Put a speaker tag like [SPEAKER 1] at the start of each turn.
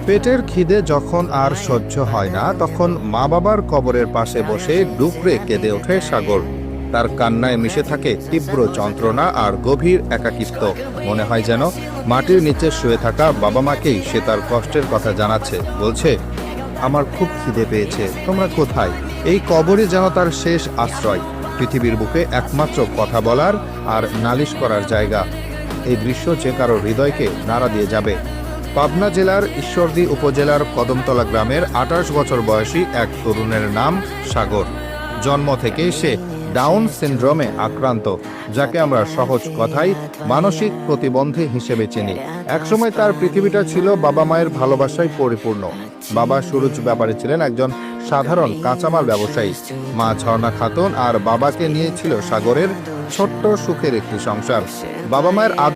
[SPEAKER 1] পেটের খিদে যখন আর সহ্য হয় না, তখন মা বাবার কবরের পাশে বসে ডুকরে কেঁদে ওঠে সাগর। তার কান্নায় মিশে থাকে তীব্র যন্ত্রণা আর গভীর একাকিত্ব। মনে হয় যেন মাটির নিচে শুয়ে থাকা বাবা মাকেই সে তার কষ্টের কথা জানাচ্ছে। বলছে, আমার খুব খিদে পেয়েছে, তোমরা কোথায়? এই কবরই যেন তার শেষ আশ্রয়, পৃথিবীর বুকে একমাত্র কথা বলার আর নালিশ করার জায়গা। এই দৃশ্য যে কারো হৃদয়কে নাড়া দিয়ে যাবে। পাবনা জেলার ঈশ্বরদী উপজেলার কদমতলা গ্রামের ২৮ বছর বয়সী এক তরুণের নাম সাগর। জন্ম থেকেই সে ডাউন সিনড্রোমে আক্রান্ত, যাকে আমরা সহজ কথায় মানসিক প্রতিবন্ধী হিসেবে চিনি। একসময় তার পৃথিবীটা ছিল বাবা মায়ের ভালোবাসায় পরিপূর্ণ। বাবা সুরজ ব্যাপারী ছিলেন একজন সাধারণ কাঁচামাল ব্যবসায়ী। মা ঝর্ণা খাতুন আর বাবাকে নিয়ে ছিল সাগরের ছোট্ট সুখের একটি সংসার। বাবা মায়ের